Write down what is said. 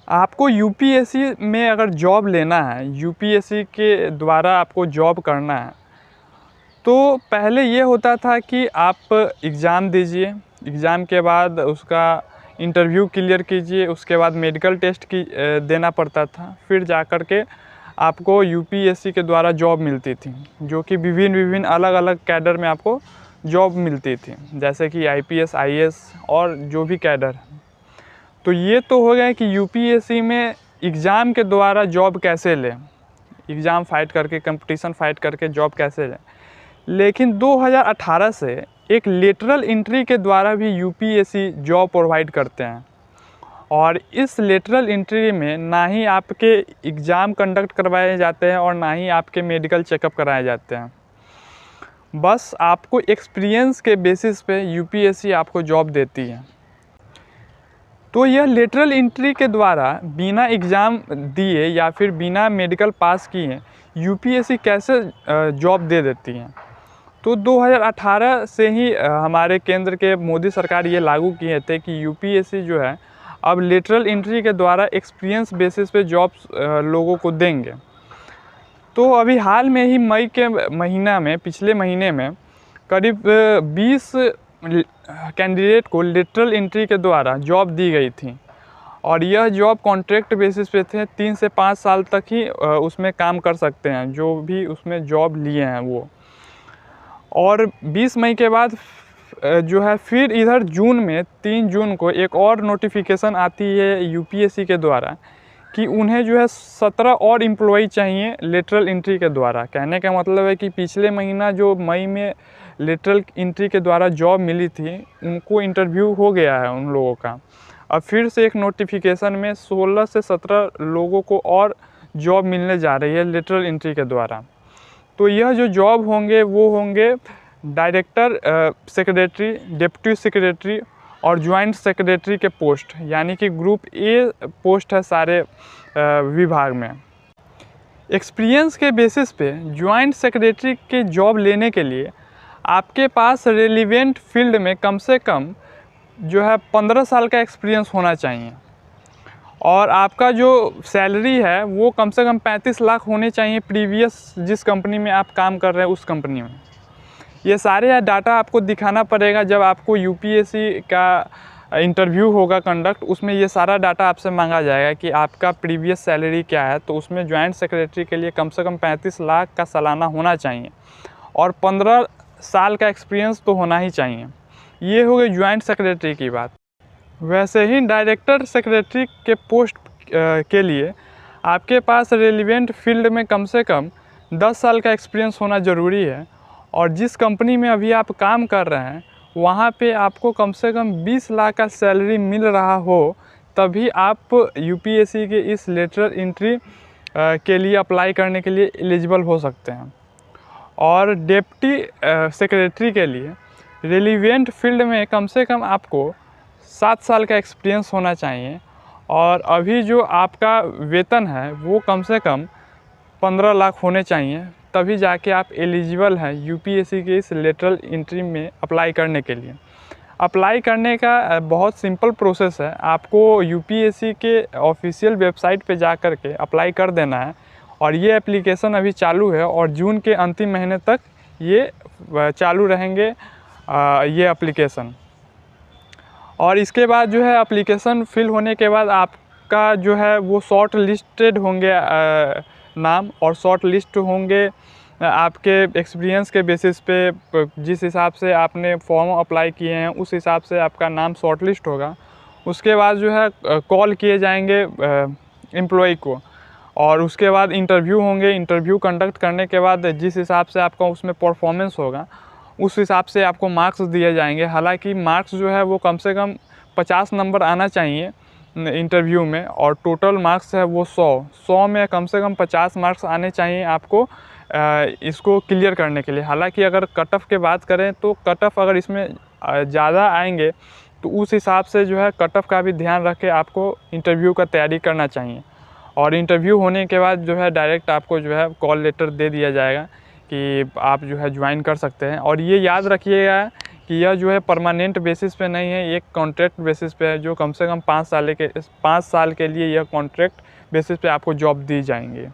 आपको यूपीएससी में अगर जॉब लेना है, यूपीएससी के द्वारा आपको जॉब करना है, तो पहले ये होता था कि आप एग्ज़ाम दीजिए, एग्ज़ाम के बाद उसका इंटरव्यू क्लियर कीजिए, उसके बाद मेडिकल टेस्ट की देना पड़ता था, फिर जा कर के आपको यूपीएससी के द्वारा जॉब मिलती थी, जो कि विभिन्न अलग अलग कैडर में आपको जॉब मिलती थी, जैसे कि आईपीएस, आईएएस और जो भी कैडर। तो ये तो हो गया कि यूपीएससी में एग्ज़ाम के द्वारा जॉब कैसे लें, एग्ज़ाम फाइट करके, कंपटीशन फाइट करके जॉब कैसे लें। लेकिन 2018 से एक लेटरल एंट्री के द्वारा भी यूपीएससी जॉब प्रोवाइड करते हैं, और इस लेटरल एंट्री में ना ही आपके एग्ज़ाम कंडक्ट करवाए जाते हैं और ना ही आपके मेडिकल चेकअप कराए जाते हैं। बस आपको एक्सपीरियंस के बेसिस पे यूपीएससी आपको जॉब देती है। तो यह लेटरल एंट्री के द्वारा बिना एग्ज़ाम दिए या फिर बिना मेडिकल पास किए यूपीएससी कैसे जॉब दे देती हैं। तो 2018 से ही हमारे केंद्र के मोदी सरकार ये लागू किए थे कि यूपीएससी जो है अब लेटरल एंट्री के द्वारा एक्सपीरियंस बेसिस पे जॉब्स लोगों को देंगे। तो अभी हाल में ही मई के महीना में, पिछले महीने में करीब 20 कैंडिडेट को लेटरल एंट्री के द्वारा जॉब दी गई थी, और यह जॉब कॉन्ट्रैक्ट बेसिस पे थे। 3 से 5 साल तक ही उसमें काम कर सकते हैं जो भी उसमें जॉब लिए हैं वो। और 20 मई के बाद जो है फिर इधर जून में 3 जून को एक और नोटिफिकेशन आती है यूपीएससी के द्वारा कि उन्हें जो है 17 और एम्प्लॉई चाहिए लेटरल एंट्री के द्वारा। कहने का मतलब है कि पिछले महीना जो मई में लेटरल एंट्री के द्वारा जॉब मिली थी, उनको इंटरव्यू हो गया है उन लोगों का। अब फिर से एक नोटिफिकेशन में 16 से 17 लोगों को और जॉब मिलने जा रही है लेटरल एंट्री के द्वारा। तो यह जो जॉब होंगे वो होंगे डायरेक्टर सेक्रेटरी, डिप्टी सेक्रेटरी और ज्वाइंट सेक्रेटरी के पोस्ट, यानी कि ग्रुप ए पोस्ट है सारे विभाग में। एक्सपीरियंस के बेसिस पे ज्वाइंट सेक्रेटरी के जॉब लेने के लिए आपके पास रेलिवेंट फील्ड में कम से कम जो है 15 साल का एक्सपीरियंस होना चाहिए, और आपका जो सैलरी है वो कम से कम 35 लाख होने चाहिए प्रीवियस जिस कंपनी में आप काम कर रहे हैं उस कंपनी में। ये सारे डाटा आपको दिखाना पड़ेगा जब आपको यूपीएससी का इंटरव्यू होगा कंडक्ट, उसमें ये सारा डाटा आपसे मांगा जाएगा कि आपका प्रीवियस सैलरी क्या है। तो उसमें ज्वाइंट सेक्रेटरी के लिए कम से कम 35 लाख का सालाना होना चाहिए, और 15 साल का एक्सपीरियंस तो होना ही चाहिए। ये हो गई ज्वाइंट सेक्रेटरी की बात। वैसे ही डायरेक्टर सेक्रेटरी के पोस्ट के लिए आपके पास रेलिवेंट फील्ड में कम से कम 10 साल का एक्सपीरियंस होना ज़रूरी है, और जिस कंपनी में अभी आप काम कर रहे हैं वहाँ पे आपको कम से कम 20 लाख का सैलरी मिल रहा हो, तभी आप यूपीएससी के इस लेटरल एंट्री के लिए अप्लाई करने के लिए एलिजिबल हो सकते हैं। और डिप्टी सेक्रेटरी के लिए रेलिवेंट फील्ड में कम से कम आपको 7 साल का एक्सपीरियंस होना चाहिए, और अभी जो आपका वेतन है वो कम से कम 15 लाख होने चाहिए, तभी जाके आप एलिजिबल हैं यूपीएससी के इस लेटरल एंट्री में अप्लाई करने के लिए। अप्लाई करने का बहुत सिंपल प्रोसेस है। आपको यूपीएससी के ऑफिशियल वेबसाइट पे जा कर के अप्लाई कर देना है, और ये एप्लीकेशन अभी चालू है और जून के अंतिम महीने तक ये चालू रहेंगे ये एप्लीकेशन। और इसके बाद जो है एप्लीकेशन फिल होने के बाद आपका जो है वो शॉर्ट लिस्टेड होंगे नाम, और शॉर्ट लिस्ट होंगे आपके एक्सपीरियंस के बेसिस पे। जिस हिसाब से आपने फॉर्म अप्लाई किए हैं उस हिसाब से आपका नाम शॉर्ट लिस्ट होगा। उसके बाद जो है कॉल किए जाएंगे एम्प्लॉय को, और उसके बाद इंटरव्यू होंगे। इंटरव्यू कंडक्ट करने के बाद जिस हिसाब से आपका उसमें परफॉर्मेंस होगा उस हिसाब से आपको मार्क्स दिए जाएंगे। हालांकि मार्क्स जो है वो कम से कम 50 नंबर आना चाहिए इंटरव्यू में, और टोटल मार्क्स है वो 100 में कम से कम 50 मार्क्स आने चाहिए आपको इसको क्लियर करने के लिए। हालांकि अगर कट ऑफ की बात करें तो कट ऑफ अगर इसमें ज़्यादा आएंगे तो उस हिसाब से जो है कट ऑफ का भी ध्यान रख के आपको इंटरव्यू का तैयारी करना चाहिए। और इंटरव्यू होने के बाद जो है डायरेक्ट आपको जो है कॉल लेटर दे दिया जाएगा कि आप जो है ज्वाइन कर सकते हैं। और ये याद रखिएगा कि यह जो है परमानेंट बेसिस पे नहीं है, ये कॉन्ट्रैक्ट बेसिस पे है, जो कम से कम 5 साल के लिए यह कॉन्ट्रैक्ट बेसिस पे आपको जॉब दी जाएंगी।